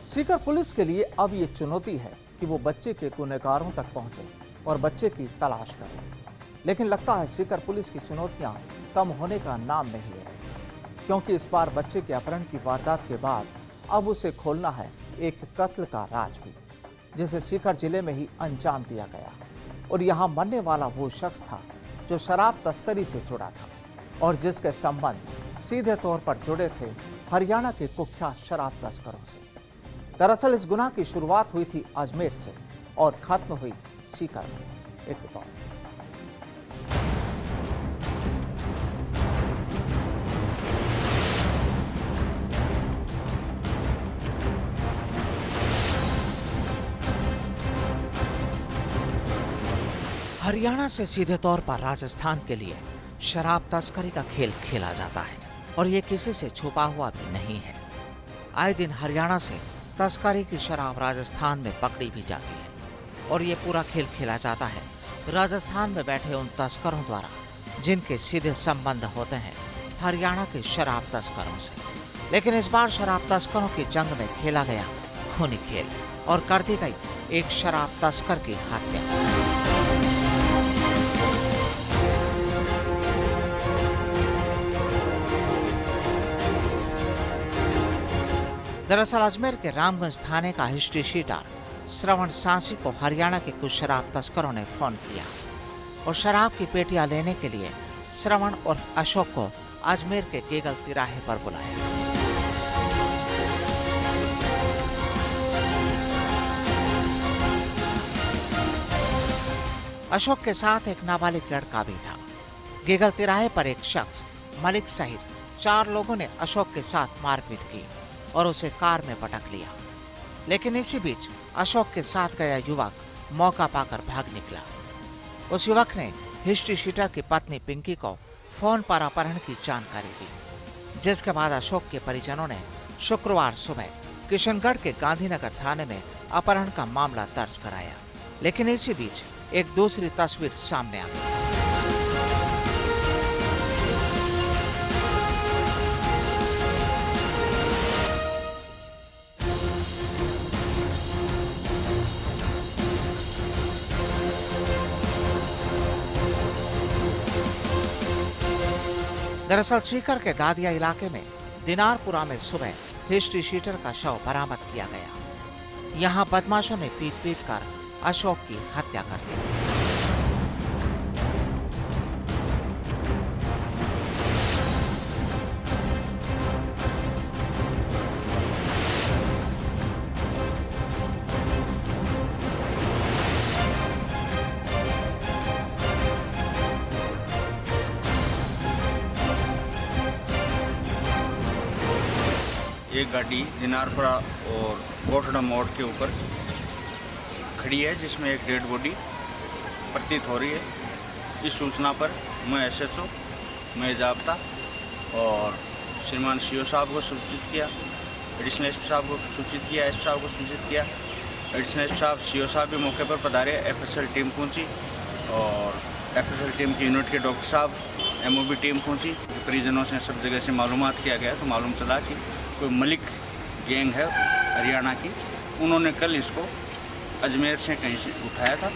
Sikar police के लिए अब ये चुनौती है कि वो बच्चे के गुनहगारों तक पहुंचे और बच्चे की तलाश करें। लेकिन लगता है सीकर पुलिस की चुनौतियां कम होने का नाम नहीं ले रही, क्योंकि इस बार बच्चे के अपहरण की वारदात के बाद अब उसे खोलना है एक कत्ल का राज भी, जिसे सीकर जिले में ही अंजाम दिया गया। और यहाँ मरने वाला वो शख्स था जो शराब तस्करी से जुड़ा था और जिसके संबंध सीधे तौर पर जुड़े थे हरियाणा के कुख्यात शराब तस्करों से। दरअसल इस गुनाह की शुरुआत हुई थी अजमेर से और खत्म हुई सीकर में। एक रिपोर्ट। हरियाणा से सीधे तौर पर राजस्थान के लिए शराब तस्करी का खेल खेला जाता है और ये किसी से छुपा हुआ भी नहीं है। आए दिन हरियाणा से तस्करी की शराब राजस्थान में पकड़ी भी जाती है और ये पूरा खेल खेला जाता है राजस्थान में बैठे उन तस्करों द्वारा जिनके सीधे संबंध होते हैं हरियाणा के शराब तस्करों से। लेकिन इस बार शराब तस्करों की जंग में खेला गया खूनी खेल और कर दी गई एक शराब तस्कर की हत्या। दरअसल अजमेर के रामगंज थाने का हिस्ट्री शीटर श्रवण सांसी को हरियाणा के कुछ शराब तस्करों ने फोन किया और शराब की पेटियां लेने के लिए श्रवण और अशोक को अजमेर के गेगल तिराहे पर बुलाया। अशोक के साथ एक नाबालिग लड़का भी था। गेगल तिराहे पर एक शख्स मलिक सहित 4 लोगों ने अशोक के साथ मारपीट की और उसे कार में पटक लिया। लेकिन इसी बीच अशोक के साथ गया युवक मौका पाकर भाग निकला। उस युवक ने हिस्ट्री शीटर की पत्नी पिंकी को फोन पर अपहरण की जानकारी दी, जिसके बाद अशोक के परिजनों ने शुक्रवार सुबह किशनगढ़ के गांधीनगर थाने में अपहरण का मामला दर्ज कराया। लेकिन इसी बीच एक दूसरी तस्वीर सामने आ गई। दरअसल सीकर के दादिया इलाके में दिनारपुरा में सुबह हिस्ट्री शीटर का शव बरामद किया गया। यहां बदमाशों ने पीट कर अशोक की हत्या कर दी। एक गाड़ी दिनारपुरा और गोठड़ा मोड़ के ऊपर खड़ी है, जिसमें एक डेड बॉडी प्रतीत हो रही है। इस सूचना पर मैं एसएचओ मैं जाब्ता और श्रीमान सीओ साहब को सूचित किया, एडिशनल एसपी साहब को सूचित किया, एसपी साहब को सूचित किया। एडिशनल एसपी साहब सीओ साहब भी मौके पर पधारे। एफएसएल टीम पहुंची और एफएसएल टीम की यूनिट के डॉक्टर साहब एमओबी टीम पहुंची। परिजनों से सब जगह से मालूमात किया गया तो मालूम चला कि कोई मलिक गैंग है हरियाणा की, उन्होंने कल इसको अजमेर से कहीं से उठाया था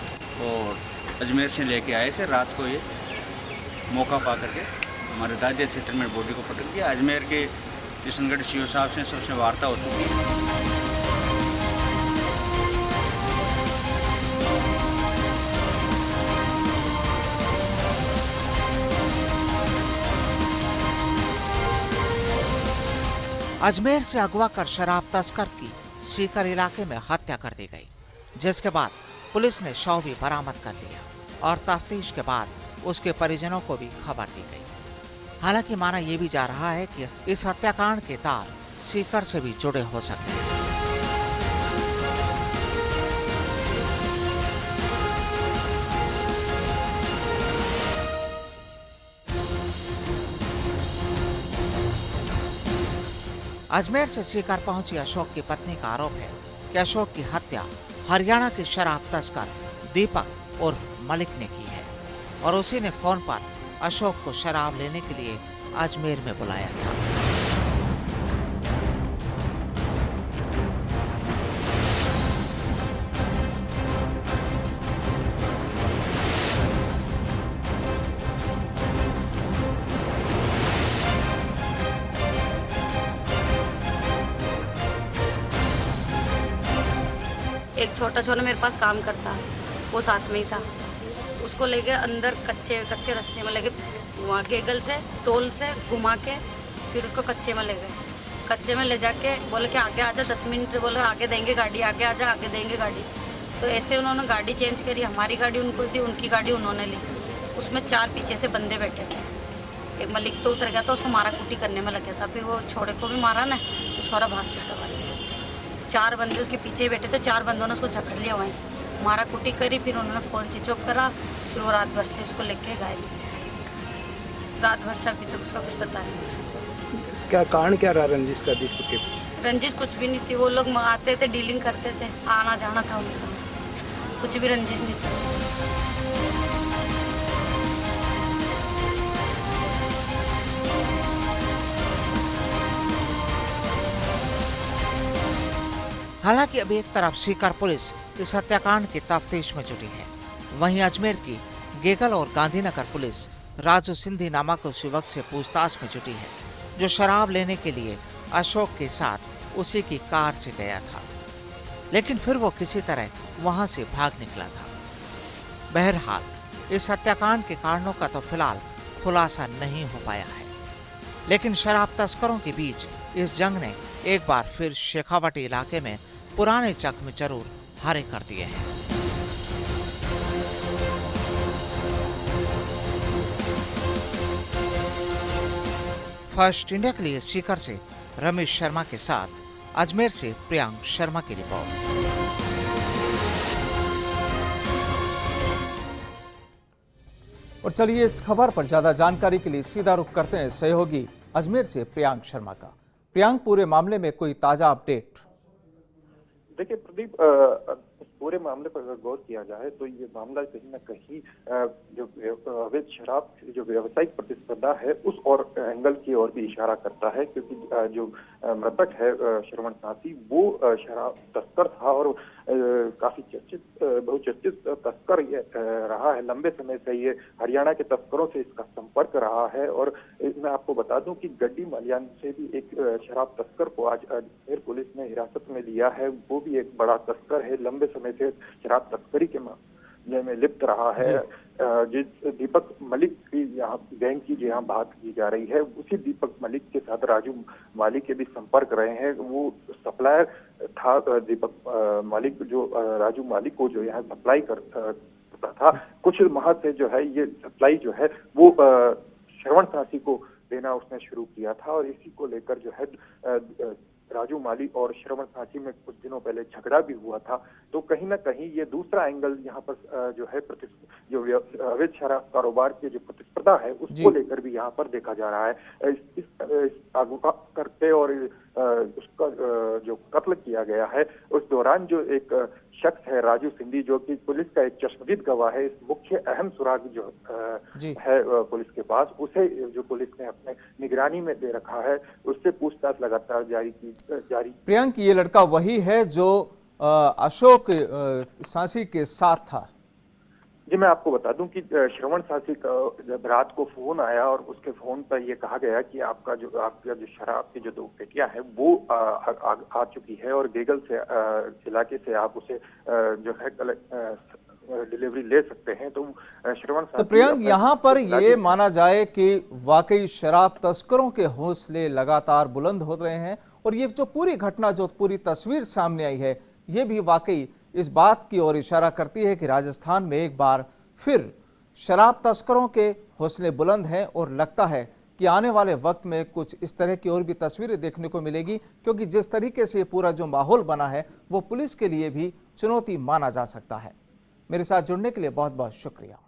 और अजमेर से लेके आए थे। रात को ये मौका पा करके हमारे दादिया क्षेत्र में बॉडी को पकड़ दिया। अजमेर के किशनगढ़ सीओ साहब से सबसे वार्ता हो चुकी है। अजमेर से अगवा कर शराब तस्कर की सीकर इलाके में हत्या कर दी गई, जिसके बाद पुलिस ने शव भी बरामद कर लिया और तफ्तीश के बाद उसके परिजनों को भी खबर दी गई। हालांकि माना यह भी जा रहा है कि इस हत्याकांड के तार सीकर से भी जुड़े हो सकते हैं। अजमेर से सीकर पहुंची अशोक की पत्नी का आरोप है कि अशोक की हत्या हरियाणा के शराब तस्कर दीपक और मलिक ने की है और उसी ने फोन पर अशोक को शराब लेने के लिए अजमेर में बुलाया था। एक छोटा छोटा मेरे पास काम करता, वो साथ में ही था। उसको लेके अंदर कच्चे रास्ते में लेके वहाँ गेगल से टोल से घुमा के फिर उसको कच्चे में ले गए। कच्चे में ले जाके बोले कि आगे आ जा, 10 मिनट बोले आगे देंगे गाड़ी, आगे आ जा, आगे देंगे गाड़ी। तो ऐसे उन्होंने गाड़ी चेंज करी, हमारी गाड़ी उनको दी, उनकी गाड़ी उन्होंने ली। उसमें 4 पीछे से बंदे बैठे थे। एक मलिक तो उतर गया था, उसको मारा कुटी करने में लग गया था। फिर वो छोरे को भी मारा ना, तो छोरा भाग चुका वहाँ से। 4 बंदे उसके पीछे बैठे थे, 4 बंदों ने उसको जकड़ लिया वहीं, मारा कुटी करी। फिर उन्होंने फ़ोन स्विच ऑफ करा। फिर वो रात भर से उसको लेके गए। रात भर से अभी तक उसका कुछ पता नहीं। क्या कारण क्या रहा रंजिश का दीपक के? रंजिश कुछ भी नहीं थी। वो लोग आते थे, डीलिंग करते थे, आना जाना था उनका, कुछ भी रंजिश नहीं था। हालांकि अभी एक तरफ सीकर पुलिस इस हत्याकांड की तफ्तीश में जुटी है, वहीं अजमेर की गेगल और गांधीनगर पुलिस राजू सिंधी नामक उस युवक से पूछताछ में जुटी है जो शराब लेने के लिए अशोक के साथ उसी की कार से गया था, लेकिन फिर वो किसी तरह वहां से भाग निकला था। बहरहाल इस हत्याकांड के कारणों का तो फिलहाल खुलासा नहीं हो पाया है, लेकिन शराब तस्करों के बीच इस जंग ने एक बार फिर शेखावटी इलाके में पुराने जख्म जरूर हरे कर दिए हैं। फर्स्ट इंडिया के लिए सीकर से रमेश शर्मा के साथ अजमेर से प्रियांक शर्मा की रिपोर्ट। और चलिए इस खबर पर ज्यादा जानकारी के लिए सीधा रुख करते हैं सहयोगी अजमेर से प्रियांक शर्मा का। प्रियांक, पूरे मामले में कोई ताजा अपडेट? देखिए प्रदीप, पूरे मामले पर अगर गौर किया जाए तो ये मामला कहीं न कहीं जो अवैध शराब जो व्यावसायिक प्रतिस्पर्धा है उस और एंगल की ओर भी इशारा करता है, क्योंकि जो मृतक है श्रवण साथी वो शराब तस्कर था और काफी बहुचर्चित तस्कर ये रहा है। लंबे समय से ये हरियाणा के तस्करों से इसका संपर्क रहा है। और मैं आपको बता दूं कि गड्डी मलियान से भी एक शराब तस्कर को आज अजमेर पुलिस ने हिरासत में लिया है। वो भी एक बड़ा तस्कर है, लंबे समय से शराब तस्करी के मामले में लिप्त रहा है। जिस दीपक मलिक की यहाँ गैंग की जहाँ बात की जा रही है, उसी दीपक मलिक के साथ राजू मालिक के भी संपर्क रहे हैं। वो सप्लायर था दीपक मालिक, जो राजू मालिक को जो यहाँ सप्लाई करता था। कुछ माह से जो है ये सप्लाई जो है वो श्रवण साथी को देना उसने शुरू किया था। और इसी को लेकर जो है राजू माली और श्रवण साथी में कुछ दिनों पहले झगड़ा भी हुआ था। तो कहीं ना कहीं ये दूसरा एंगल यहाँ पर जो है जो अवैध शराब कारोबार की जो प्रतिस्पर्धा है उसको लेकर भी यहाँ पर देखा जा रहा है। इस अगवा करते और उसका जो कत्ल किया गया है उस दौरान जो एक शख्स है राजू सिंधी, जो कि पुलिस का एक चश्मदीद गवाह है, इस मुख्य अहम सुराग जो है पुलिस के पास, उसे जो पुलिस ने अपने निगरानी में दे रखा है, उससे पूछताछ लगातार जारी। प्रियांक, ये लड़का वही है जो अशोक सांसी के साथ था? जी, मैं आपको बता दूं कि श्रवण साथी का जब रात को फोन आया और उसके फोन पर यह कहा गया कि आपका जो शराब की जो 2 पेटियां है वो आ चुकी है और गेगल से इलाके से आप उसे जो है डिलीवरी ले सकते हैं। तो श्रवण साथी, तो प्रियांक, यहाँ पर ये माना जाए कि वाकई शराब तस्करों के हौसले लगातार बुलंद हो रहे हैं और ये जो पूरी घटना, जो पूरी तस्वीर सामने आई है, ये भी वाकई इस बात की ओर इशारा करती है कि राजस्थान में एक बार फिर शराब तस्करों के हौसले बुलंद हैं और लगता है कि आने वाले वक्त में कुछ इस तरह की और भी तस्वीरें देखने को मिलेगी, क्योंकि जिस तरीके से पूरा जो माहौल बना है वो पुलिस के लिए भी चुनौती माना जा सकता है। मेरे साथ जुड़ने के लिए बहुत बहुत शुक्रिया।